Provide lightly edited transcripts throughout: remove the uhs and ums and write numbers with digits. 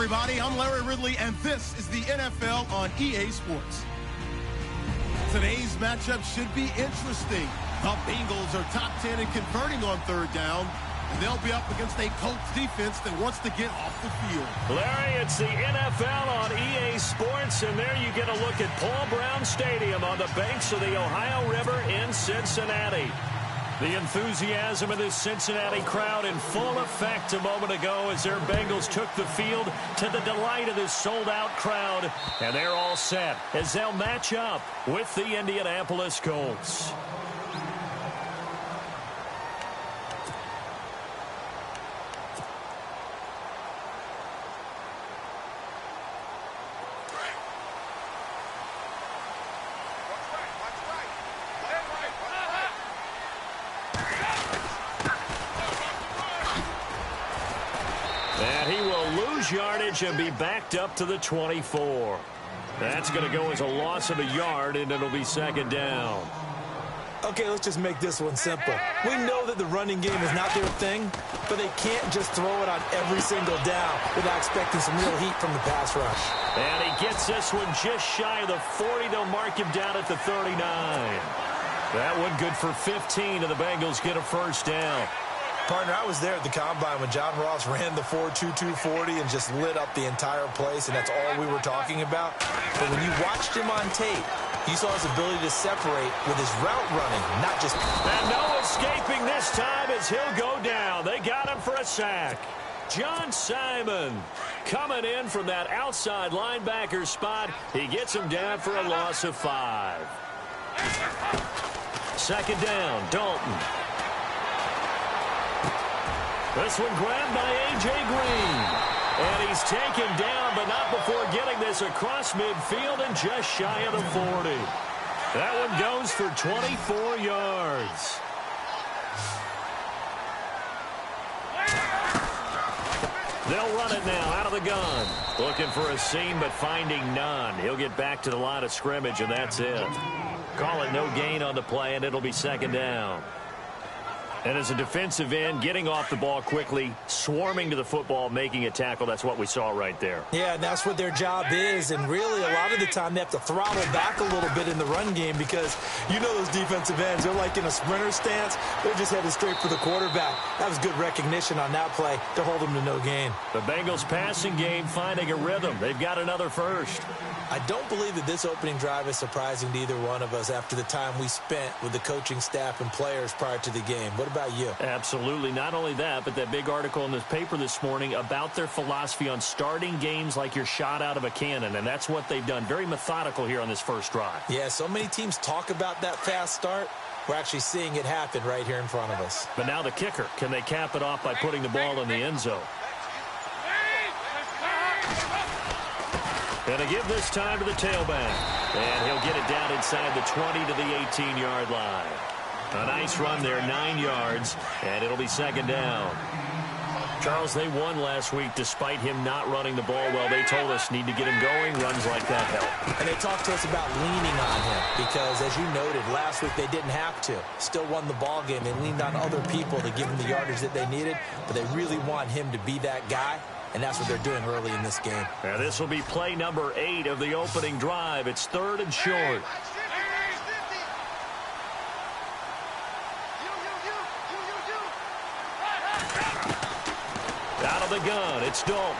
everybody. I'm Larry Ridley, and this is the NFL on EA Sports. Today's matchup should be interesting. The Bengals are top 10 in converting on third down, and they'll be up against a Colts defense that wants to get off the field. Larry, it's the NFL on EA Sports, and there you get a look at Paul Brown Stadium on the banks of the Ohio River in Cincinnati. The enthusiasm of this Cincinnati crowd in full effect a moment ago as their Bengals took the field to the delight of this sold-out crowd. And they're all set as they'll match up with the Indianapolis Colts. Yardage and be backed up to the 24. That's going to go as a loss of a yard, and it'll be second down. Okay, let's just make this one simple. We know that the running game is not their thing, but they can't just throw it on every single down without expecting some real heat from the pass rush. And he gets this one just shy of the 40. They'll mark him down at the 39. That one good for 15, and the Bengals get a first down. Partner, I was there at the Combine when John Ross ran the 4.22 40 and just lit up the entire place, and that's all we were talking about. But when you watched him on tape, you saw his ability to separate with his route running, not just... And no escaping this time as he'll go down. They got him for a sack. John Simon coming in from that outside linebacker spot. He gets him down for a loss of 5. Second down, Dalton. This one grabbed by A.J. Green. And he's taken down, but not before getting this across midfield and just shy of the 40. That one goes for 24 yards. They'll run it now out of the gun. Looking for a seam, but finding none. He'll get back to the line of scrimmage, and that's it. Call it no gain on the play, and it'll be second down. And as a defensive end, getting off the ball quickly, swarming to the football, making a tackle, that's what we saw right there. Yeah, and that's what their job is. And really, a lot of the time, they have to throttle back a little bit in the run game because you know those defensive ends, they're like in a sprinter stance. They're just headed straight for the quarterback. That was good recognition on that play to hold them to no gain. The Bengals passing game finding a rhythm. They've got another first. I don't believe that this opening drive is surprising to either one of us after the time we spent with the coaching staff and players prior to the game. What about you? Absolutely. Not only that, but that big article in this paper this morning about their philosophy on starting games like you're shot out of a cannon, and that's what they've done. Very methodical here on this first drive. Yeah, so many teams talk about that fast start. We're actually seeing it happen right here in front of us. But now the kicker. Can they cap it off by putting the ball in the end zone? And to give this time to the tailback. And he'll get it down inside the 20 to the 18-yard line. A nice run there, 9 yards, and it'll be second down. Charles, they won last week despite him not running the ball well. They told us need to get him going. Runs like that help. And they talked to us about leaning on him because, as you noted, last week they didn't have to. Still won the ball game. They leaned on other people to give them the yardage that they needed, but they really want him to be that guy. And that's what they're doing early in this game. Now this will be play number 8 of the opening drive. It's third and short. Out of the gun, it's Dalton.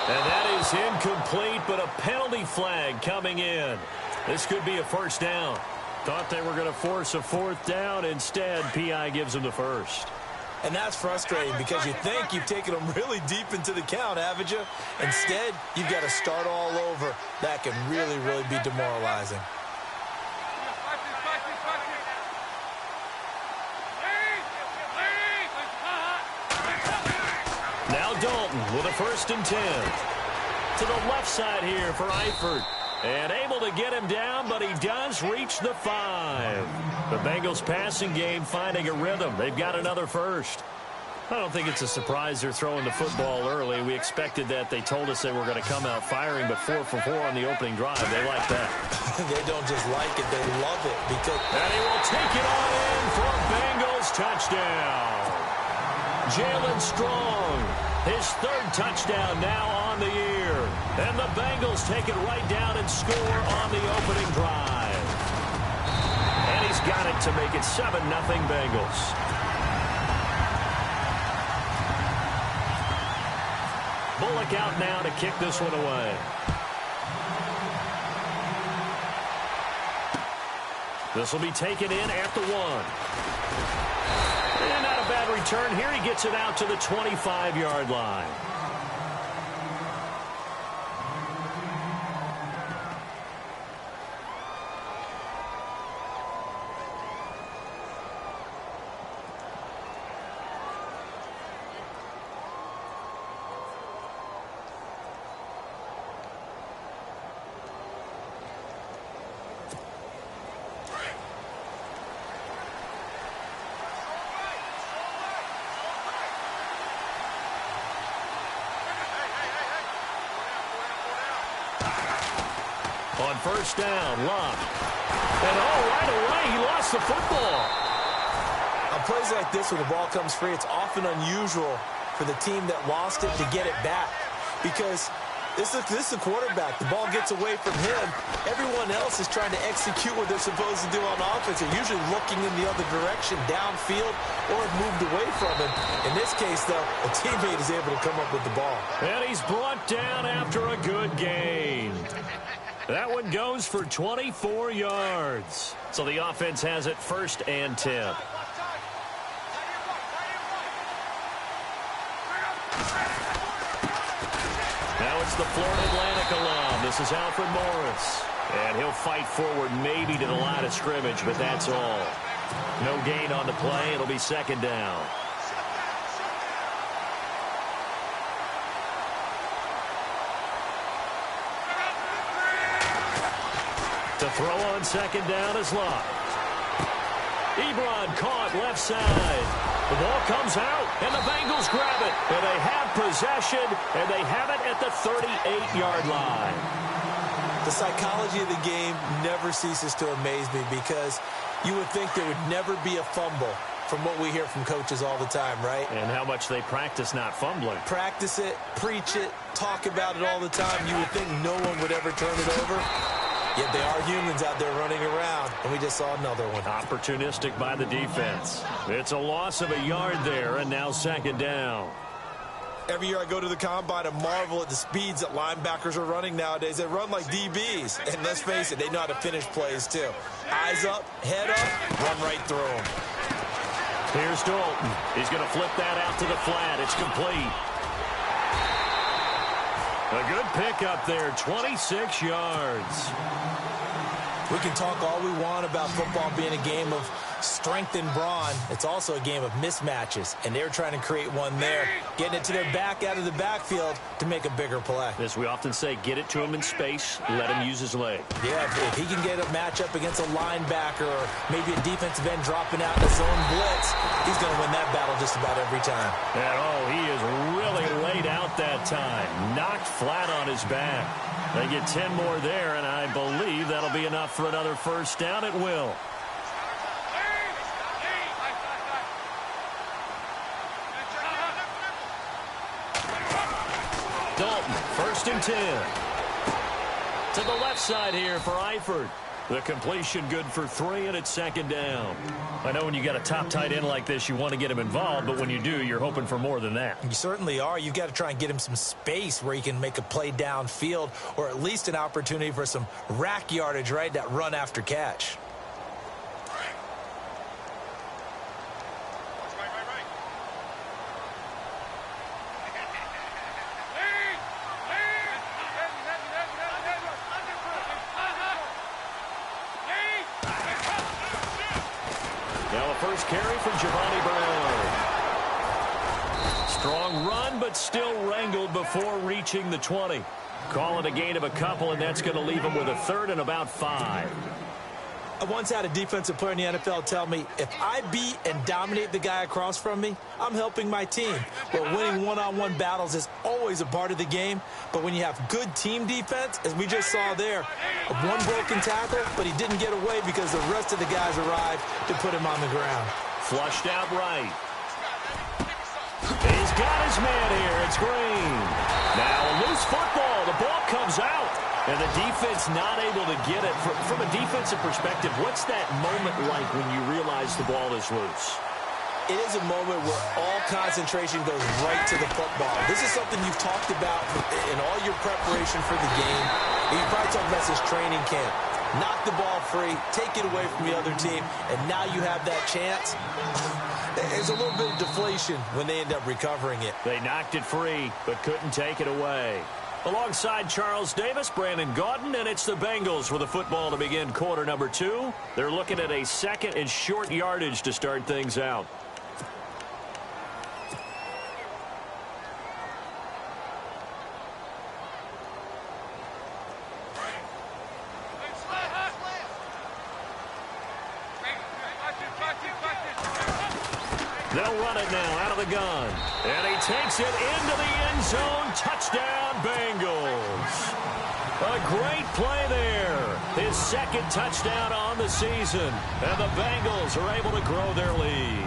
And that is incomplete, but a penalty flag coming in. This could be a first down. Thought they were going to force a fourth down. Instead, P.I. gives them the first. And that's frustrating because you think you've taken them really deep into the count, haven't you? Instead, you've got to start all over. That can really, really be demoralizing. Now Dalton with a first and 10. To the left side here for Eifert. And able to get him down, but he does reach the 5. The Bengals passing game finding a rhythm. They've got another first. I don't think it's a surprise they're throwing the football early. We expected that. They told us they were going to come out firing, but 4 for 4 on the opening drive. They like that. They don't just like it, they love it. And he will take it on in for a Bengals touchdown. Jalen Strong His third touchdown now on the year. And the Bengals take it right down and score on the opening drive. And he's got it to make it 7-0 Bengals. Bullock out now to kick this one away. This will be taken in at the 1. And not a bad return here. He gets it out to the 25-yard line. On first down, Lot. And right away, he lost the football. On plays like this where the ball comes free, it's often unusual for the team that lost it to get it back. Because this is a quarterback. The ball gets away from him. Everyone else is trying to execute what they're supposed to do on offense. They're usually looking in the other direction, downfield, or have moved away from him. In this case, though, a teammate is able to come up with the ball. And he's brought down after a good gain. That one goes for 24 yards. So the offense has it 1st and 10. Now it's the Florida Atlantic alum. This is Alfred Morris. And he'll fight forward maybe to the line of scrimmage, but that's all. No gain on the play. It'll be 2nd down. To throw on 2nd down is Lot. Ebron caught left side. The ball comes out, and the Bengals grab it. And they have possession, and they have it at the 38-yard line. The psychology of the game never ceases to amaze me because you would think there would never be a fumble from what we hear from coaches all the time, right? And how much they practice not fumbling. Practice it, preach it, talk about it all the time. You would think no one would ever turn it over. Yet they are humans out there running around, and we just saw another one. Opportunistic by the defense. It's a loss of a yard there, and now 2nd down. Every year I go to the combine and marvel at the speeds that linebackers are running nowadays. They run like DBs, and let's face it, they know how to finish plays too. Eyes up, head up, run right through them. Here's Dalton. He's going to flip that out to the flat. It's complete. A good pickup there, 26 yards. We can talk all we want about football being a game of strength and brawn. It's also a game of mismatches, and they're trying to create one there, getting it to their back out of the backfield to make a bigger play. As we often say, get it to him in space, let him use his leg. Yeah, if he can get a matchup against a linebacker or maybe a defensive end dropping out in a zone blitz, he's going to win that battle just about every time. And, he is really laid out that time. Knocked flat on his back. They get 10 more there, and I believe that'll be enough for another 1st down. It will. Dalton, 1st and 10. To the left side here for Eifert. The completion good for 3, and it's 2nd down. I know when you got a top tight end like this, you want to get him involved, but when you do, you're hoping for more than that. You certainly are. You've got to try and get him some space where he can make a play downfield or at least an opportunity for some rack yardage, right? That run after catch. First carry from Giovanni Brown. Strong run, but still wrangled before reaching the 20. Call it a gain of a couple, and that's going to leave him with a 3rd and about 5. I once had a defensive player in the NFL tell me, if I beat and dominate the guy across from me, I'm helping my team. Well, winning one-on-one battles is always a part of the game, but when you have good team defense, as we just saw there, one broken tackle, but he didn't get away because the rest of the guys arrived to put him on the ground. Flushed out right. He's got his man here. It's Green. Now a loose football. The ball comes out. And the defense not able to get it. From a defensive perspective, what's that moment like when you realize the ball is loose? It is a moment where all concentration goes right to the football. This is something you've talked about in all your preparation for the game. You've probably talked about this training camp. Knock the ball free, take it away from the other team, and now you have that chance. There's a little bit of deflation when they end up recovering it. They knocked it free, but couldn't take it away. Alongside Charles Davis, Brandon Gaudin, and it's the Bengals with the football to begin quarter number 2. They're looking at a second and short yardage to start things out. They'll run it now out of the gun. And he takes it into the end zone. Touchdown, Bengals. A great play there. His second touchdown on the season. And the Bengals are able to grow their lead.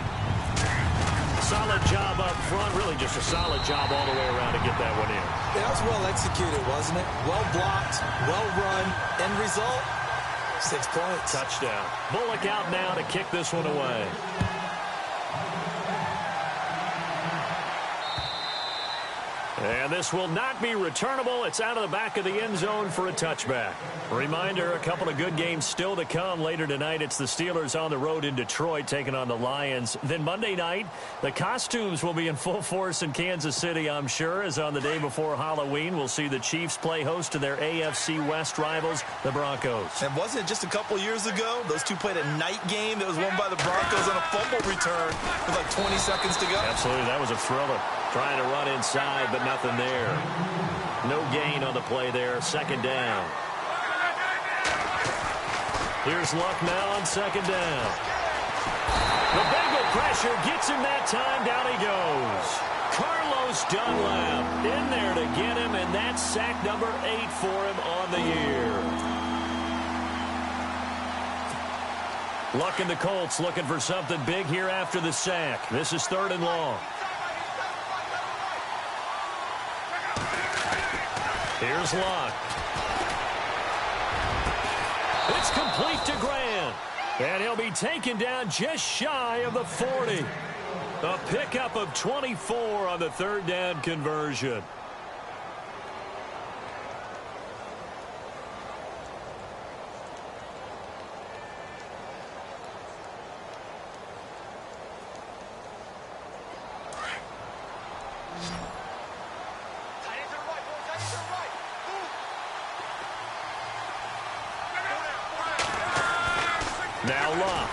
Solid job up front. Really just a solid job all the way around to get that one in. That was well executed, wasn't it? Well blocked, well run. End result, 6 points. Touchdown. Bullock out now to kick this one away. And this will not be returnable. It's out of the back of the end zone for a touchback. Reminder, a couple of good games still to come. Later tonight, it's the Steelers on the road in Detroit taking on the Lions. Then Monday night, the costumes will be in full force in Kansas City, I'm sure, as on the day before Halloween, we'll see the Chiefs play host to their AFC West rivals, the Broncos. And wasn't it just a couple years ago, those two played a night game that was won by the Broncos on a fumble return with like 20 seconds to go? Absolutely, that was a thriller. Trying to run inside, but nothing there. No gain on the play there. Second down. Here's Luck now on second down. The Bengal pressure gets him that time. Down he goes. Carlos Dunlap in there to get him, and that's sack number 8 for him on the year. Luck and the Colts looking for something big here after the sack. This is 3rd and long. Here's Luck. It's complete to Grant. And he'll be taken down just shy of the 40. A pickup of 24 on the 3rd down conversion. Now Luck.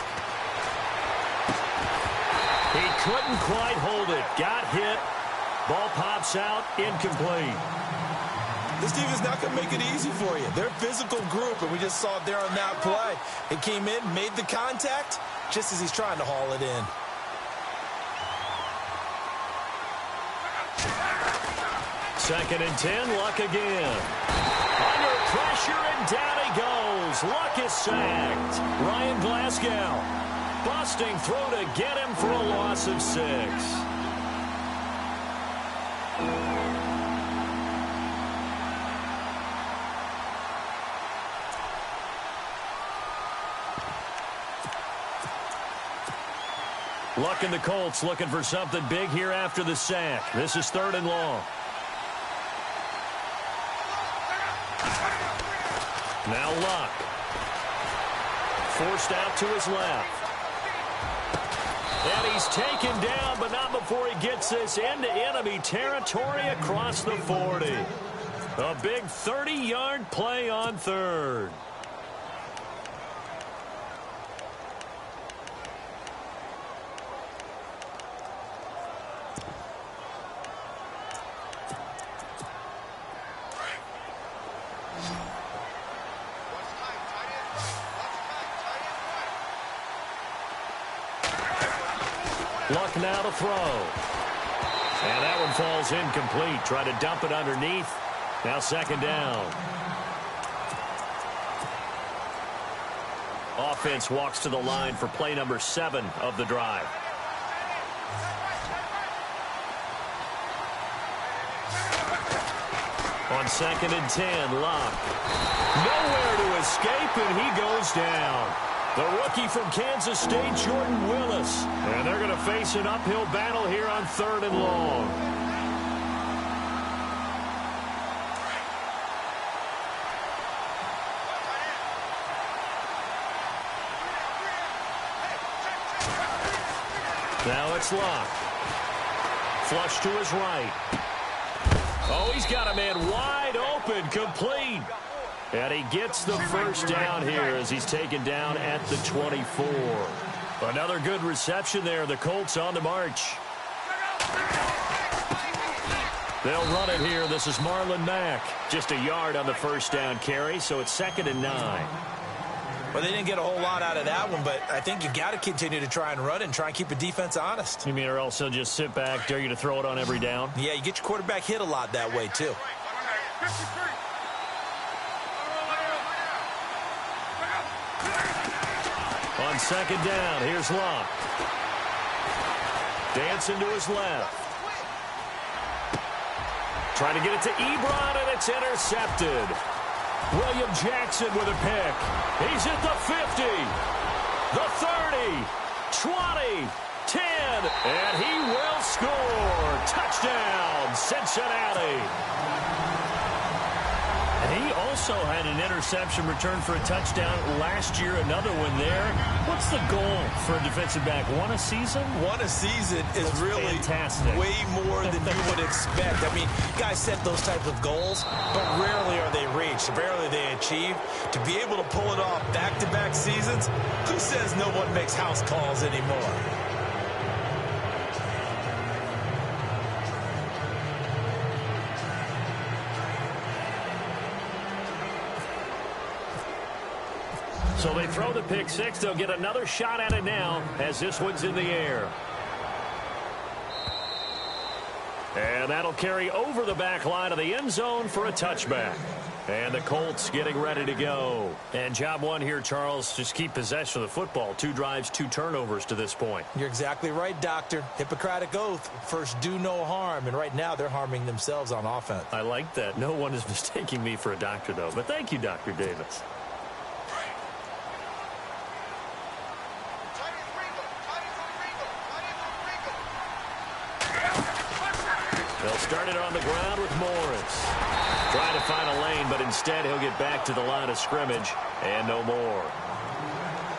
He couldn't quite hold it. Got hit. Ball pops out. Incomplete. This team is not going to make it easy for you. They're a physical group, and we just saw it there on that play. It came in, made the contact, just as he's trying to haul it in. Second and 10. Luck again. Under pressure, and down he goes. Luck is sacked. Ryan Glasgow. Busting through to get him for a loss of 6. Luck and the Colts looking for something big here after the sack. This is 3rd and long. Now Luck. Forced out to his left. And he's taken down, but not before he gets this into enemy territory across the 40. A big 30-yard play on 3rd. Luck now to throw. And that one falls incomplete. Try to dump it underneath. Now 2nd down. Offense walks to the line for play number 7 of the drive. On 2nd and 10, Lock. Nowhere to escape, and he goes down. The rookie from Kansas State, Jordan Willis. And they're going to face an uphill battle here on 3rd and long. Now it's Lock. Flush to his right. Oh, he's got a man wide open, complete. And he gets the first down here as he's taken down at the 24. Another good reception there. The Colts on the march. They'll run it here. This is Marlon Mack. Just a yard on the first down carry, so it's 2nd and 9. Well, they didn't get a whole lot out of that one, but I think you got to continue to try and run and try and keep the defense honest. You mean or else they'll just sit back, dare you to throw it on every down? Yeah, you get your quarterback hit a lot that way, too. On 2nd down, here's Locke. Dancing to his left. Trying to get it to Ebron, and it's intercepted. William Jackson with a pick. He's at the 50, the 30, 20, 10, and he will score. Touchdown, Cincinnati. And he also had an interception return for a touchdown last year, another one there. What's the goal for a defensive back? One a season? One a season is That's really fantastic. Way more than you would expect. I mean, guys set those types of goals, but rarely are they reached, rarely they achieved. To be able to pull it off back-to-back seasons, who says no one makes house calls anymore? So they throw the pick six. They'll get another shot at it now as this one's in the air. And that'll carry over the back line of the end zone for a touchback. And the Colts getting ready to go. And job one here, Charles, just keep possession of the football. 2 drives, 2 turnovers to this point. You're exactly right, Doctor. Hippocratic oath. First, do no harm. And right now, they're harming themselves on offense. I like that. No one is mistaking me for a doctor, though. But thank you, Dr. Davis. They'll start it on the ground with Morris. Trying to find a lane, but instead he'll get back to the line of scrimmage and no more.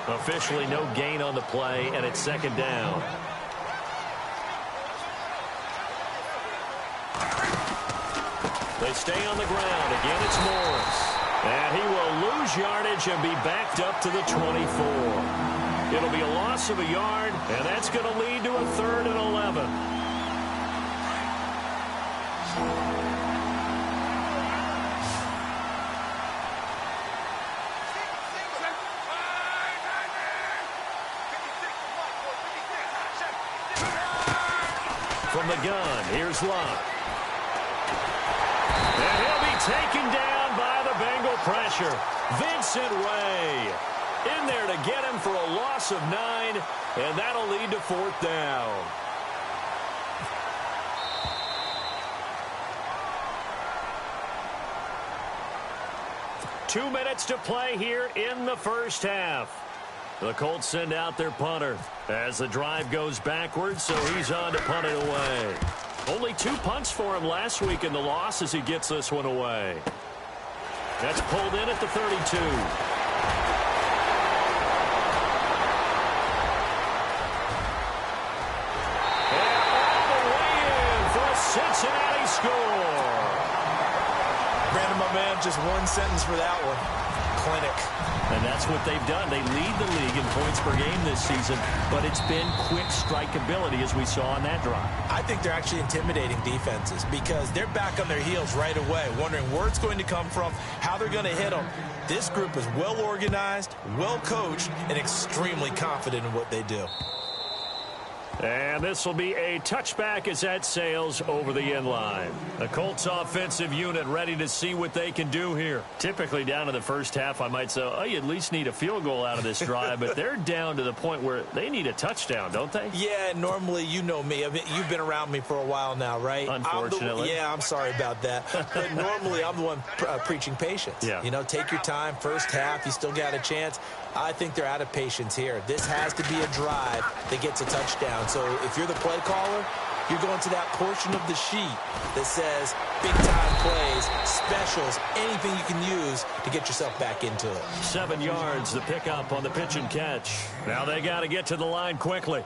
Officially no gain on the play, and it's 2nd down. They stay on the ground. Again, it's Morris. And he will lose yardage and be backed up to the 24. It'll be a loss of a yard, and that's going to lead to a 3rd and 11. From the gun, here's Locke. And he'll be taken down by the Bengal pressure. Vincent Ray in there to get him for a loss of 9, and that'll lead to 4th down. Two minutes to play here in the first half. The Colts send out their punter as the drive goes backwards, so he's on to punt it away. Only 2 punts for him last week in the loss as he gets this one away. That's pulled in at the 32. And all the way in for a Cincinnati score. Brandon, my man, just one sentence for that one. Clinic. And that's what they've done. They lead the league in points per game this season, but it's been quick strike ability as we saw on that drive. I think they're actually intimidating defenses because they're back on their heels right away, wondering where it's going to come from, how they're going to hit them. This group is well organized, well coached, and extremely confident in what they do. And this will be a touchback as that sails over the end line. The Colts offensive unit ready to see what they can do here. Typically down to the first half, I might say, oh, you at least need a field goal out of this drive, but they're down to the point where they need a touchdown, don't they? Yeah, normally, you know me. I mean, you've been around me for a while now, right? Unfortunately. I'm sorry about that. But normally, I'm the one preaching patience. Yeah. You know, take your time. First half, you still got a chance. I think they're out of patience here. This has to be a drive that gets a touchdown. So if you're the play caller, you're going to that portion of the sheet that says big-time plays, specials, anything you can use to get yourself back into it. 7 yards, the pickup on the pitch and catch. Now they got to get to the line quickly.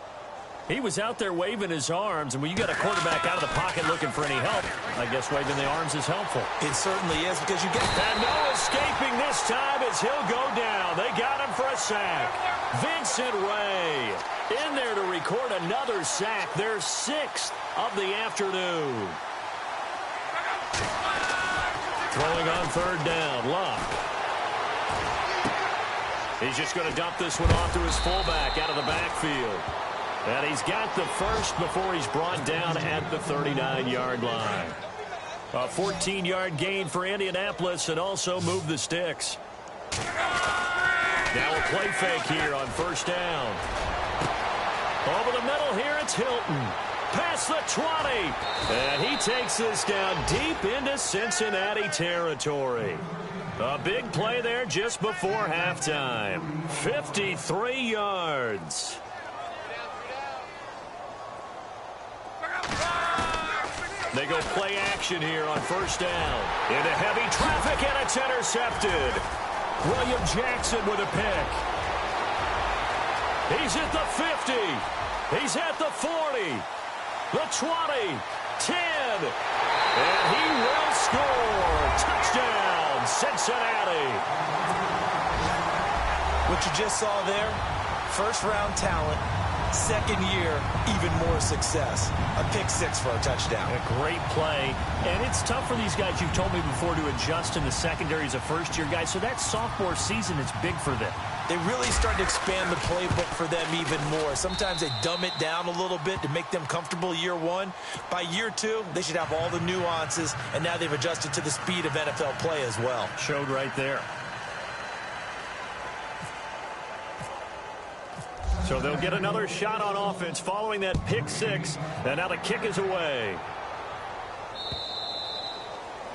He was out there waving his arms, and when you got a quarterback out of the pocket looking for any help, I guess waving the arms is helpful. It certainly is, because you get... And no escaping this time as he'll go down. They got him for a sack. Vincent Ray in there to record another sack, their 6th of the afternoon. Throwing on third down, Luck. He's just going to dump this one off to his fullback out of the backfield. And he's got the first before he's brought down at the 39-yard line. A 14-yard gain for Indianapolis and also move the sticks. Now a play fake here on first down. Over the middle here, it's Hilton. Past the 20. And he takes this down deep into Cincinnati territory. A big play there just before halftime. 53 yards. They go play action here on first down. Into heavy traffic, and it's intercepted. William Jackson with a pick. He's at the 50. He's at the 40. The 20. 10. And he will score. Touchdown, Cincinnati. What you just saw there, first-round talent. Second year, even more success. A pick 6 for a touchdown. A great play. And it's tough for these guys, you've told me before, to adjust in the secondary as a first-year guy. So that sophomore season is big for them. They really start to expand the playbook for them even more. Sometimes they dumb it down a little bit to make them comfortable year one. By year 2, they should have all the nuances, and now they've adjusted to the speed of NFL play as well. Showed right there. So they'll get another shot on offense following that pick 6. And now the kick is away.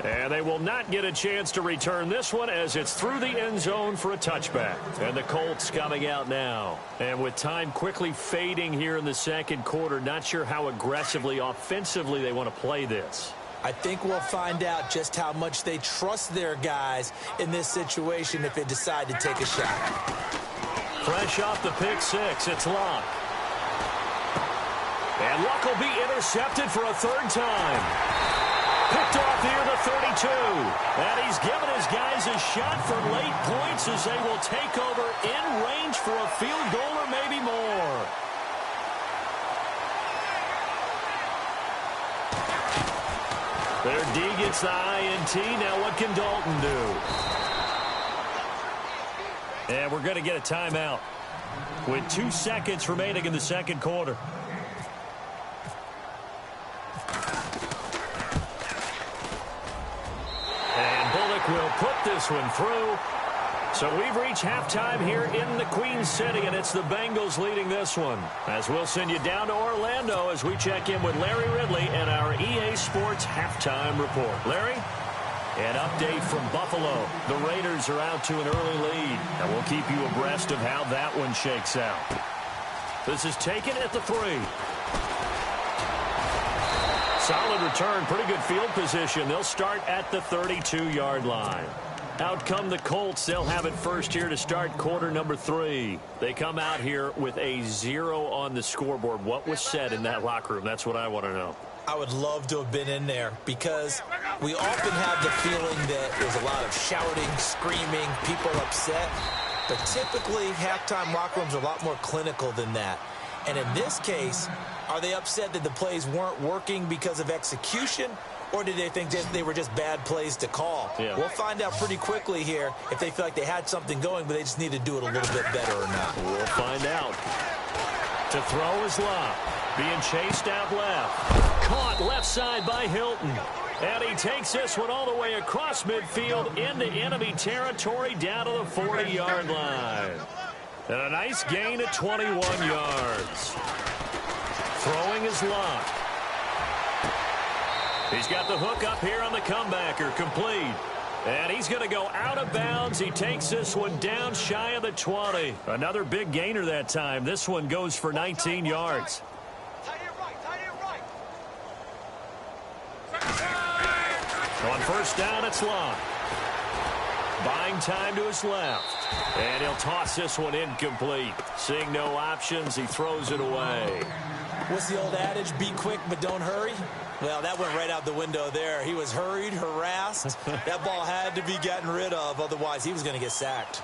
And they will not get a chance to return this one as it's through the end zone for a touchback. And the Colts coming out now. And with time quickly fading here in the second quarter, not sure how aggressively, offensively they want to play this. I think we'll find out just how much they trust their guys in this situation if they decide to take a shot. Fresh off the pick 6, it's Luck. And Luck will be intercepted for a 3rd time. Picked off here the 32. And he's given his guys a shot for late points as they will take over in range for a field goal or maybe more. Their D gets the INT. Now what can Dalton do? And we're going to get a timeout with 2 seconds remaining in the second quarter. And Bullock will put this one through. So we've reached halftime here in the Queen City, and it's the Bengals leading this one. As we'll send you down to Orlando as we check in with Larry Ridley and our EA Sports halftime report. Larry? An update from Buffalo. The Raiders are out to an early lead, and we'll keep you abreast of how that one shakes out. This is taken at the 3. Solid return, pretty good field position. They'll start at the 32-yard line. Out come the Colts. They'll have it first here to start quarter number 3. They come out here with a 0 on the scoreboard. What was said in that locker room? That's what I want to know. I would love to have been in there because we often have the feeling that there's a lot of shouting, screaming, people upset. But typically, halftime locker rooms are a lot more clinical than that. And in this case, are they upset that the plays weren't working because of execution? Or did they think that they were just bad plays to call? Yeah. We'll find out pretty quickly here if they feel like they had something going, but they just need to do it a little bit better or not. We'll find out. To throw is Lott. Being chased out left. Caught left side by Hilton. And he takes this one all the way across midfield into enemy territory down to the 40-yard line. And a nice gain of 21 yards. Throwing is Lot. He's got the hook up here on the comebacker, complete. And he's going to go out of bounds. He takes this one down shy of the 20. Another big gainer that time. This one goes for 19 yards. On first down, it's Lot. Buying time to his left. And he'll toss this one incomplete. Seeing no options, he throws it away. What's the old adage? Be quick, but don't hurry. Well, that went right out the window there. He was hurried, harassed. That ball had to be gotten rid of. Otherwise, he was going to get sacked.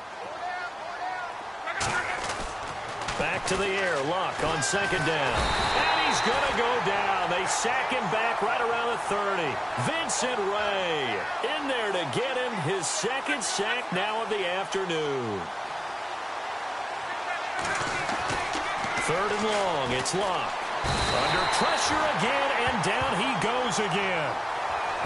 Back to the air. Luck on second down. And he's going to go down. They sack him back right around the 30. Vincent Ray in there to get him his second sack now of the afternoon. Third and long. It's Luck. Under pressure again, and down he goes again.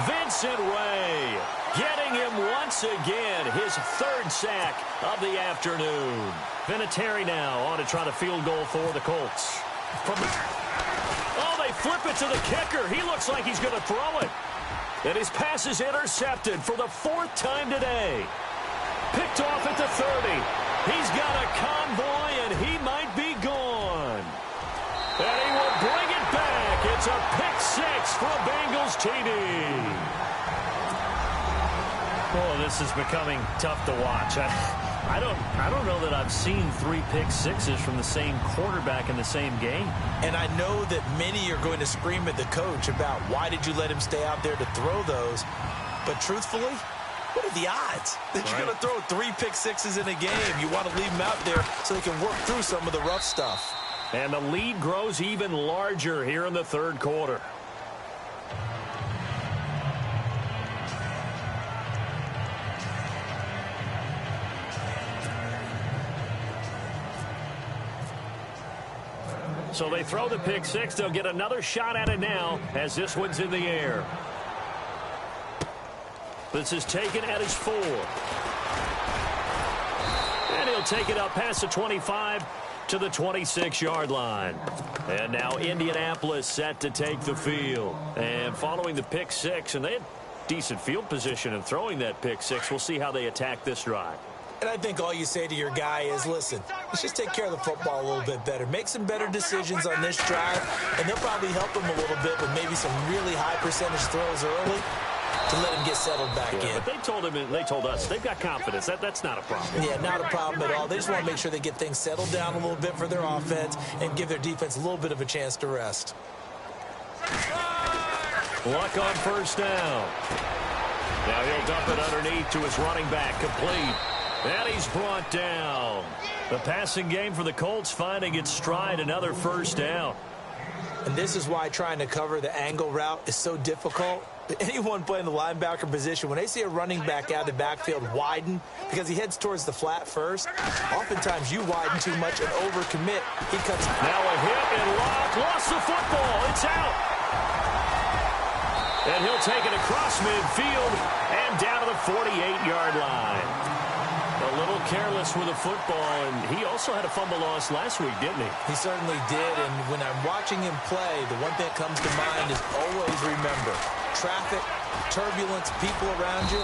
Vincent Ray getting him once again, his third sack of the afternoon. Vinatieri now on to try the field goal for the Colts. Oh, they flip it to the kicker. He looks like he's going to throw it. And his pass is intercepted for the fourth time today. Picked off at the 30. He's got a convoy, and he might be gone. And he will bring it back. It's a pick six for a Bengals TD. Oh, this is becoming tough to watch. I don't know that I've seen 3 pick sixes from the same quarterback in the same game. And I know that many are going to scream at the coach about why did you let him stay out there to throw those. But truthfully, what are the odds that you're going to throw 3 pick sixes in a game? You want to leave them out there so they can work through some of the rough stuff. And the lead grows even larger here in the third quarter. So they throw the pick six. They'll get another shot at it now as this one's in the air. This is taken at his 4. And he'll take it up past the 25 to the 26-yard line. And now Indianapolis set to take the field. And following the pick six, and they had decent field position in throwing that pick six. We'll see how they attack this drive. And I think all you say to your guy is, listen, let's just take care of the football a little bit better. Make some better decisions on this drive, and they'll probably help him a little bit with maybe some really high percentage throws early to let him get settled back in. But they told him, and they told us, they've got confidence. That's not a problem. Yeah, not a problem at all. They just want to make sure they get things settled down a little bit for their offense and give their defense a little bit of a chance to rest. Luck on first down. Now he'll dump it underneath to his running back, complete. And he's brought down. The passing game for the Colts finding its stride, another first down. And this is why trying to cover the angle route is so difficult. Anyone playing the linebacker position, when they see a running back out of the backfield widen because he heads towards the flat first, oftentimes you widen too much and overcommit. He cuts. Now a hit and Luck lost the football. It's out. And he'll take it across midfield and down to the 48-yard line. A little careless with the football, and he also had a fumble loss last week, didn't he? He certainly did, and when I'm watching him play, the one thing that comes to mind is always remember, traffic, turbulence, people around you,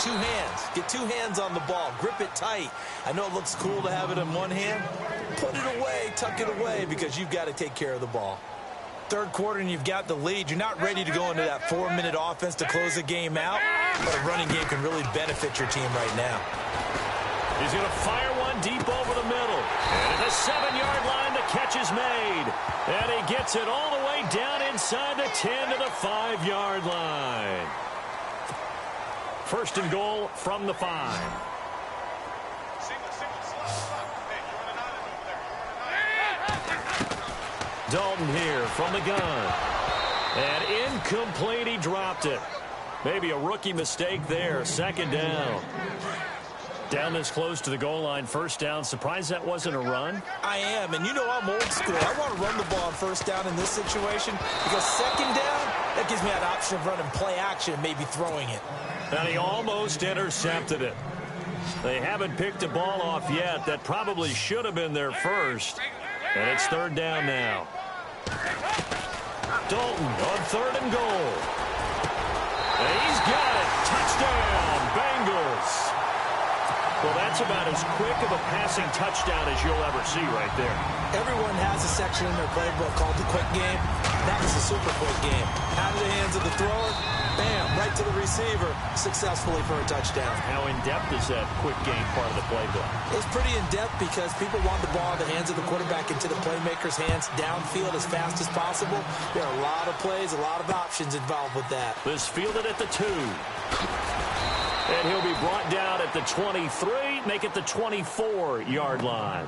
2 hands. Get 2 hands on the ball. Grip it tight. I know it looks cool to have it in one hand. Put it away, tuck it away, because you've got to take care of the ball. Third quarter and you've got the lead. You're not ready to go into that 4-minute offense to close the game out, but a running game can really benefit your team right now. He's going to fire one deep over the middle. And at the 7-yard line, the catch is made. And he gets it all the way down inside the 10 to the 5-yard line. First and goal from the 5. Dalton here from the gun. And incomplete, he dropped it. Maybe a rookie mistake there, second down. Down this close to the goal line, first down. Surprised that wasn't a run? I am, and you know I'm old school. I want to run the ball on first down in this situation because second down, that gives me that option of running play action and maybe throwing it. And he almost intercepted it. They haven't picked a ball off yet. That probably should have been their first. And it's third down now. Dalton on third and goal. And he's got it. Touchdown, Bengals. Well, that's about as quick of a passing touchdown as you'll ever see right there. Everyone has a section in their playbook called the quick game. That was a super quick game. Out of the hands of the thrower, bam, right to the receiver, successfully for a touchdown. How in-depth is that quick game part of the playbook? It's pretty in-depth because people want the ball in the hands of the quarterback into the playmaker's hands downfield as fast as possible. There are a lot of plays, a lot of options involved with that. This fielded at the 2. And he'll be brought down at the 23, make it the 24-yard line.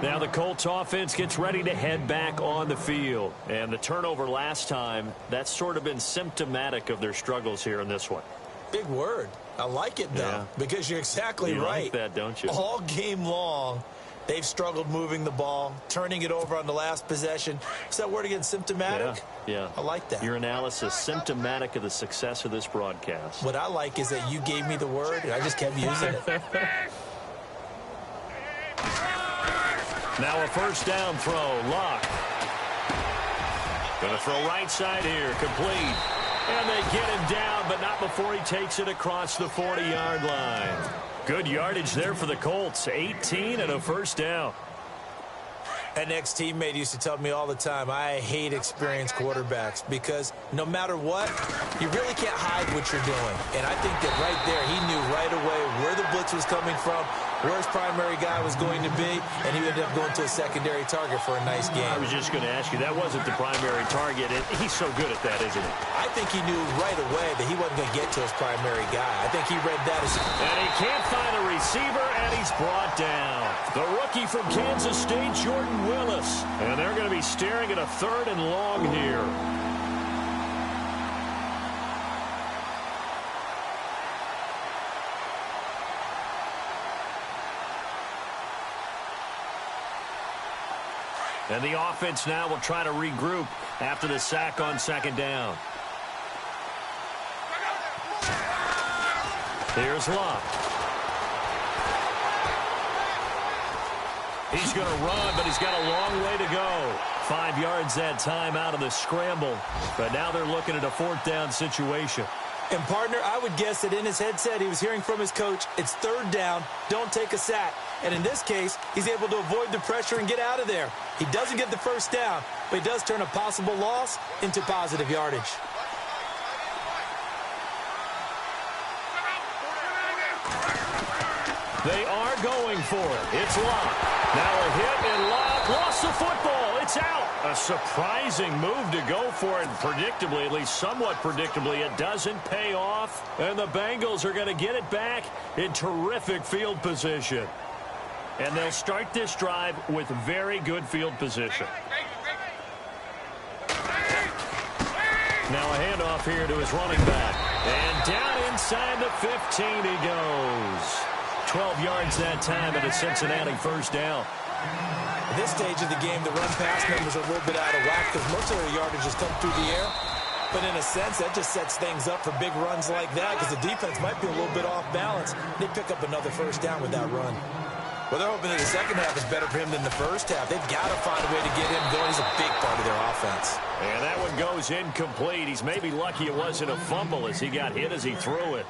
Now the Colts offense gets ready to head back on the field. And the turnover last time, that's sort of been symptomatic of their struggles here in this one. Big word. I like it, though, because you're exactly right. You like that, don't you? All game long, they've struggled moving the ball, turning it over on the last possession. Is that word again, symptomatic? Yeah. I like that. Your analysis, symptomatic of the success of this broadcast. What I like is that you gave me the word, and I just kept using it. Now a first down throw. Alot. Going to throw right side here. Complete. And they get him down, but not before he takes it across the 40-yard line. Good yardage there for the Colts. 18 and a first down. An ex-teammate used to tell me all the time, I hate experienced quarterbacks because no matter what, you really can't hide what you're doing. And I think that right there, he knew right away where the blitz was coming from, where his primary guy was going to be, and he ended up going to a secondary target for a nice game. I was just going to ask you, that wasn't the primary target, and he's so good at that, isn't he? I think he knew right away that he wasn't going to get to his primary guy. I think he read that as... And he can't find a receiver, and he's brought down. The rookie from Kansas State, Jordan Willis. And they're going to be staring at a third and long here. And the offense now will try to regroup after the sack on second down. Here's Alot. He's going to run, but he's got a long way to go. 5 yards that time out of the scramble. But now they're looking at a fourth down situation. And, partner, I would guess that in his headset he was hearing from his coach, it's third down, don't take a sack. And in this case, he's able to avoid the pressure and get out of there. He doesn't get the first down, but he does turn a possible loss into positive yardage. They are going for it. It's Alot. Now a hit, and Alot lost the football. It's out. A surprising move to go for it. Predictably, at least somewhat predictably, it doesn't pay off. And the Bengals are going to get it back in terrific field position. And they'll start this drive with very good field position. Now a handoff here to his running back. And down inside the 15 he goes. 12 yards that time at a Cincinnati first down. At this stage of the game, the run-pass numbers are a little bit out of whack because most of their yardage has come through the air. But in a sense, that just sets things up for big runs like that because the defense might be a little bit off balance. They pick up another first down with that run. Well, they're hoping that the second half is better for him than the first half. They've got to find a way to get him going. He's a big part of their offense. And that one goes incomplete. He's maybe lucky it wasn't a fumble as he got hit as he threw it.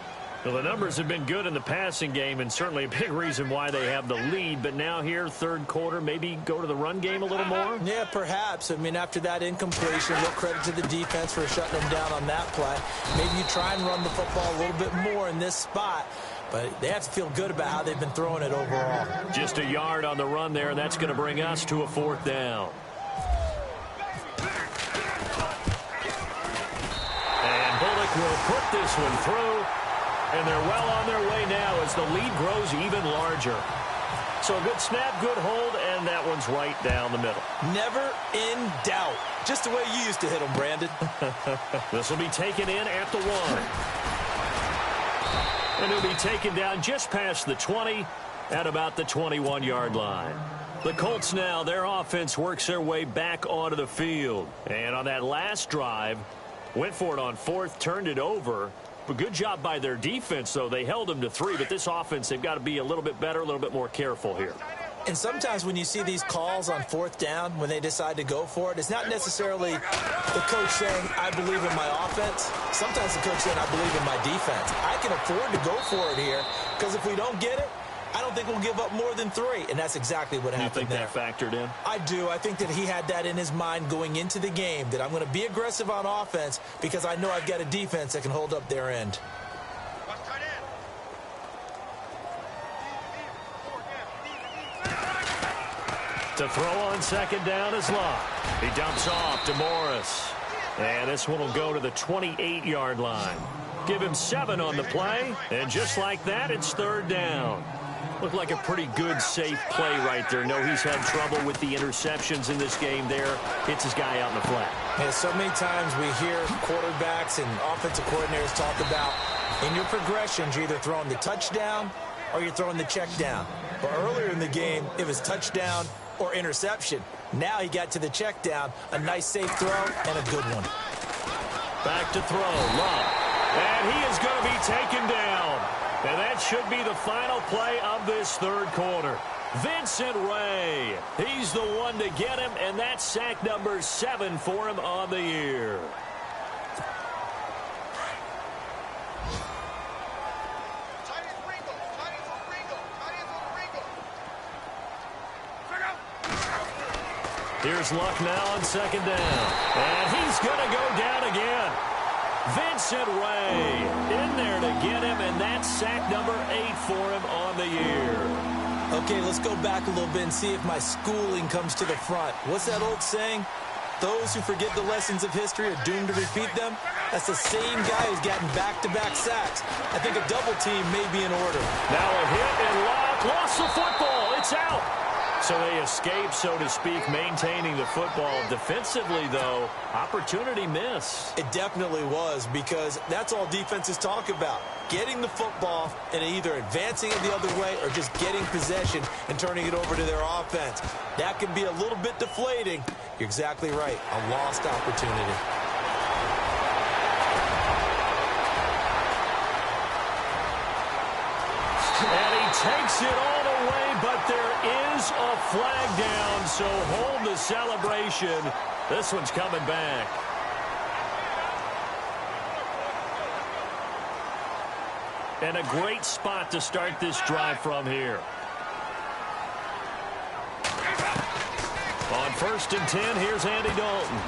Well, the numbers have been good in the passing game and certainly a big reason why they have the lead. But now here, third quarter, maybe go to the run game a little more? Yeah, perhaps. I mean, after that incompletion, real credit to the defense for shutting them down on that play. Maybe you try and run the football a little bit more in this spot. But they have to feel good about how they've been throwing it overall. Just a yard on the run there, and that's going to bring us to a fourth down. And Bullock will put this one through. And they're well on their way now as the lead grows even larger. So a good snap, good hold, and that one's right down the middle. Never in doubt. Just the way you used to hit them, Brandon. This will be taken in at the 1. And he'll be taken down just past the 20 at about the 21-yard line. The Colts now, their offense works their way back onto the field. And on that last drive, went for it on fourth, turned it over. But good job by their defense, though. They held them to 3, but this offense, they've got to be a little bit better, a little bit more careful here. And sometimes when you see these calls on fourth down, when they decide to go for it, it's not necessarily the coach saying, I believe in my offense. Sometimes the coach saying, I believe in my defense. I can afford to go for it here because if we don't get it, I don't think we'll give up more than 3. And that's exactly what happened there. You think that factored in? I do. I think that he had that in his mind going into the game, that I'm going to be aggressive on offense because I know I've got a defense that can hold up their end. To throw on second down is Alot. He dumps off to Morris. And this one will go to the 28-yard line. Give him 7 on the play. And just like that, it's third down. Looked like a pretty good, safe play right there. No, he's had trouble with the interceptions in this game there. Hits his guy out in the flat. And so many times we hear quarterbacks and offensive coordinators talk about in your progressions, you're either throwing the touchdown or you're throwing the check down. But earlier in the game, it was touchdown or interception. Now he got to the check down, a nice safe throw and a good one. Back to throw, Love. And he is going to be taken down. And that should be the final play of this third quarter. Vincent Ray, he's the one to get him, and that's sack number 7 for him on the year. Here's Luck now on second down. And he's going to go down again. Vincent Ray in there to get him, and that's sack number 8 for him on the year. Okay, let's go back a little bit and see if my schooling comes to the front. What's that old saying? Those who forget the lessons of history are doomed to repeat them. That's the same guy who's gotten back-to-back sacks. I think a double team may be in order. Now a hit, and Locke lost the football. It's out. So they escape, so to speak, maintaining the football. Defensively, though, opportunity miss. It definitely was, because that's all defenses talk about. Getting the football and either advancing it the other way or just getting possession and turning it over to their offense. That can be a little bit deflating. You're exactly right. A lost opportunity. And he takes it all the way, but there is a flag down, so hold the celebration. This one's coming back. And a great spot to start this drive from here. On 1st and 10, here's Andy Dalton.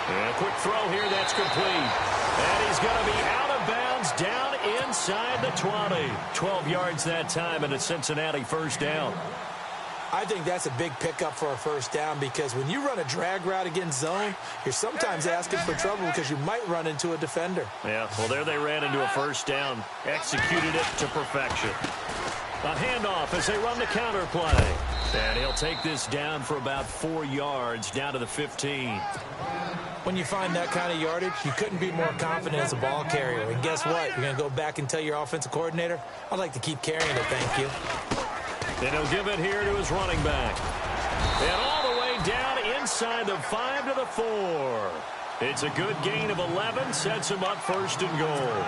And a quick throw here, that's complete. And he's going to be out of bounds down inside the 20. 12 yards that time, and a Cincinnati first down. I think that's a big pickup for a first down, because when you run a drag route against zone, you're sometimes asking for trouble because you might run into a defender. Yeah, well, there they ran into a first down. Executed it to perfection. A handoff as they run the counter play. And he'll take this down for about 4 yards, down to the 15. When you find that kind of yardage, you couldn't be more confident as a ball carrier. And guess what? You're going to go back and tell your offensive coordinator, I'd like to keep carrying it, thank you. And he'll give it here to his running back. And all the way down inside the 5 to the 4. It's a good gain of 11, sets him up 1st and goal.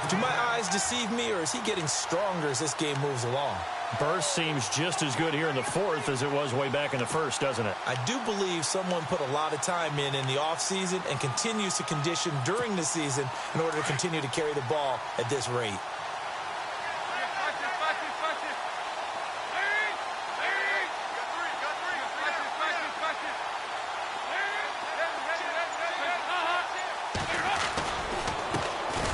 Do my eyes deceive me, or is he getting stronger as this game moves along? Burst seems just as good here in the 4th as it was way back in the 1st, doesn't it? I do believe someone put a lot of time in the offseason and continues to condition during the season in order to continue to carry the ball at this rate.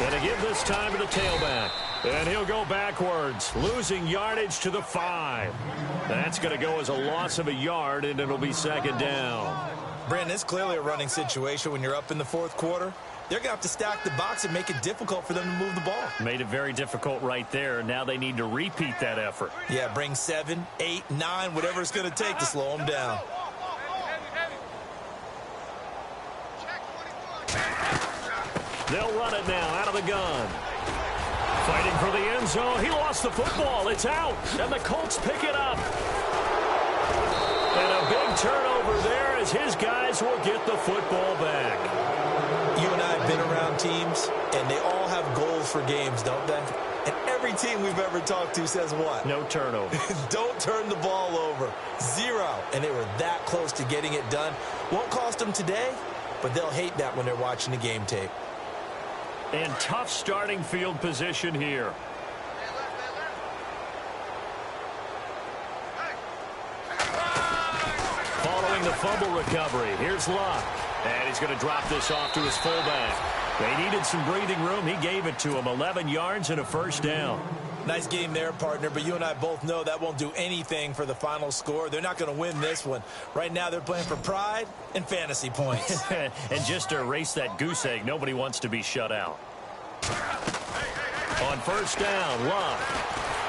And to give this time to the tailback. And he'll go backwards, losing yardage to the 5. That's going to go as a loss of a yard, and it'll be 2nd down. Brandon, it's clearly a running situation when you're up in the 4th quarter. They're going to have to stack the box and make it difficult for them to move the ball. Made it very difficult right there. Now they need to repeat that effort. Yeah, bring 7, 8, 9, whatever it's going to take to slow them down. They'll run it now out of the gun. Fighting for the end zone. He lost the football. It's out. And the Colts pick it up. And a big turnover there as his guys will get the football back. You and I have been around teams, and they all have goals for games, don't they? And every team we've ever talked to says what? No turnover. Don't turn the ball over. 0. And they were that close to getting it done. Won't cost them today, but they'll hate that when they're watching the game tape. And tough starting field position here. Following the fumble recovery, here's Alot. And he's going to drop this off to his fullback. They needed some breathing room. He gave it to him. 11 yards and a first down. Nice game there, partner, but you and I both know that won't do anything for the final score. They're not going to win this one. Right now, they're playing for pride and fantasy points. And just to erase that goose egg, nobody wants to be shut out. On first down, Alot.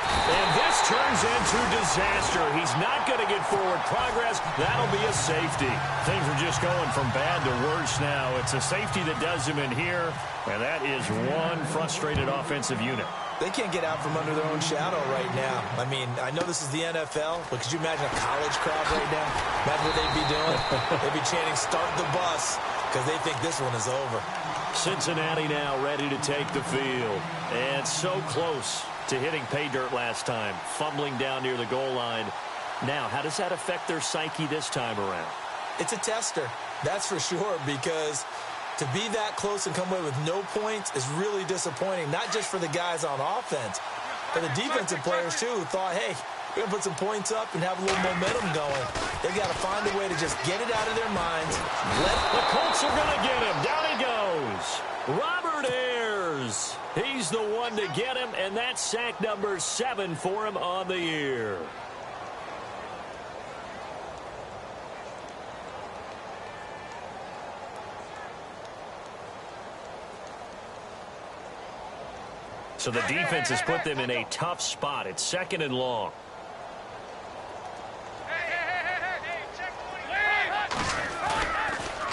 And this turns into disaster. He's not going to get forward progress. That'll be a safety. Things are just going from bad to worse now. It's a safety that does him in here, and that is one frustrated offensive unit. They can't get out from under their own shadow right now. I mean, I know this is the NFL, but could you imagine a college crowd right now? Imagine what they'd be doing. They'd be chanting, "Start the bus," because they think this one is over. Cincinnati now ready to take the field. And so close to hitting pay dirt last time, fumbling down near the goal line. Now, how does that affect their psyche this time around? It's a tester, that's for sure, because to be that close and come away with no points is really disappointing, not just for the guys on offense, but the defensive players, too, who thought, hey, we're going to put some points up and have a little momentum going. They've got to find a way to just get it out of their minds. The Colts are going to get him. Down he goes. Robert Ayers. He's the one to get him, and that's sack number 7 for him on the year. So the defense has put them in a tough spot. It's 2nd and long.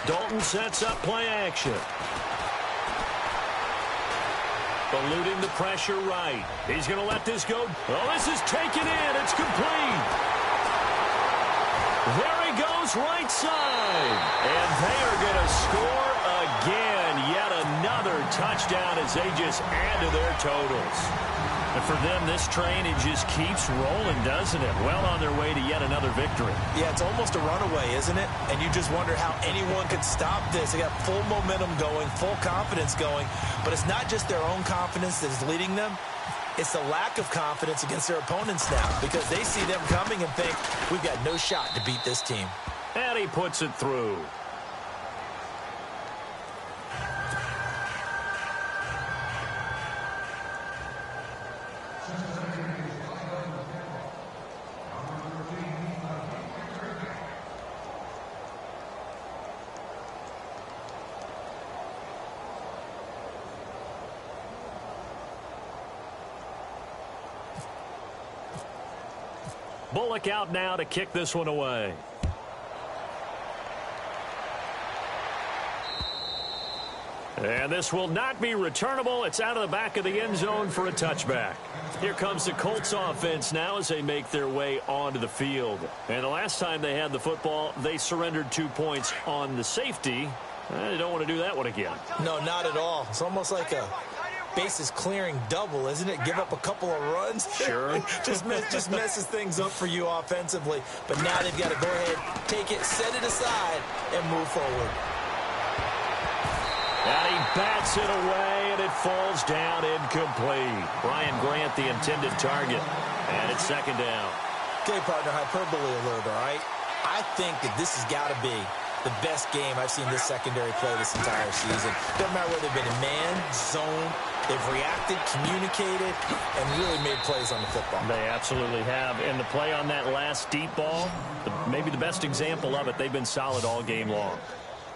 Dalton sets up play action. Eluding the pressure right. He's going to let this go. Oh, this is taken in. It's complete. There he goes, right side. And they are going to score again. Yet another touchdown as they just add to their totals. And for them, this train, it just keeps rolling, doesn't it? Well on their way to yet another victory. Yeah, it's almost a runaway, isn't it? And you just wonder how anyone could stop this. They got full momentum going, full confidence going. But it's not just their own confidence that is leading them. It's the lack of confidence against their opponents now, because they see them coming and think, we've got no shot to beat this team. And he puts it through. Bullock out now to kick this one away. And this will not be returnable. It's out of the back of the end zone for a touchback. Here comes the Colts offense now as they make their way onto the field. And the last time they had the football, they surrendered 2 points on the safety. They don't want to do that one again. No, not at all. It's almost like a bases clearing double, isn't it? Give up a couple of runs. Sure. just messes things up for you offensively. But now they've got to go ahead, take it, set it aside, and move forward. And he bats it away, and it falls down incomplete. Brian Grant, the intended target. And it's 2nd down. Okay, partner, hyperbole alert, all right? I think that this has got to be the best game I've seen this secondary play this entire season. Doesn't matter whether they've been in man, zone, they've reacted, communicated, and really made plays on the football. They absolutely have. And the play on that last deep ball, maybe the best example of it, they've been solid all game long.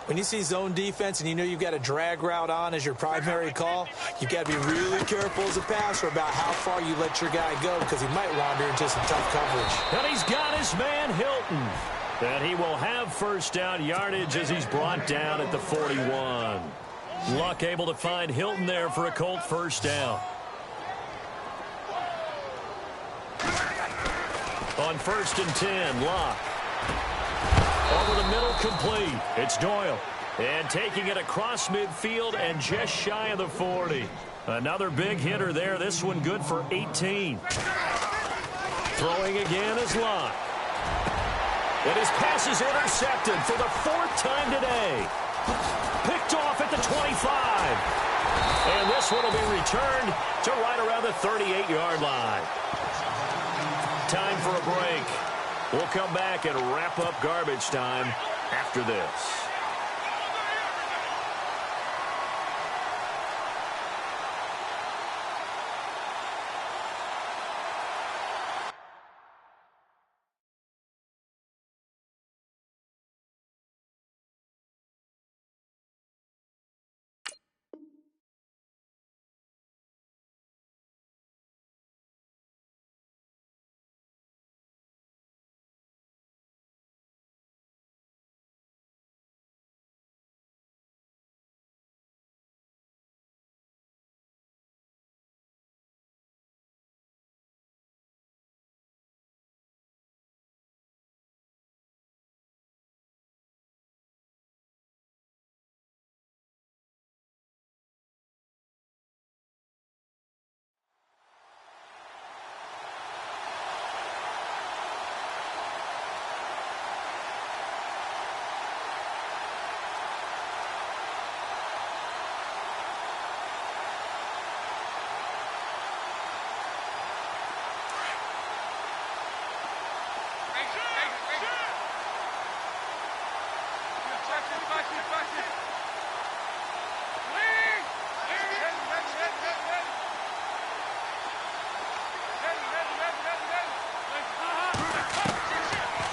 When you see zone defense and you know you've got a drag route on as your primary call, you've got to be really careful as a passer about how far you let your guy go, because he might wander into some tough coverage. And he's got his man Hilton. And he will have first down yardage as he's brought down at the 41. Luck able to find Hilton there for a Colt first down. On 1st and 10, Locke. Over the middle, complete. It's Doyle. And taking it across midfield and just shy of the 40. Another big hitter there. This one good for 18. Throwing again is Locke. And his pass is intercepted for the 4th time today. Picked off at the 25. And this one will be returned to right around the 38-yard line. Time for a break. We'll come back and wrap up garbage time after this.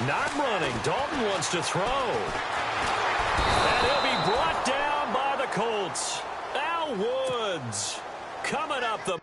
Not running. Dalton wants to throw. And he'll be brought down by the Colts. Al Woods coming up the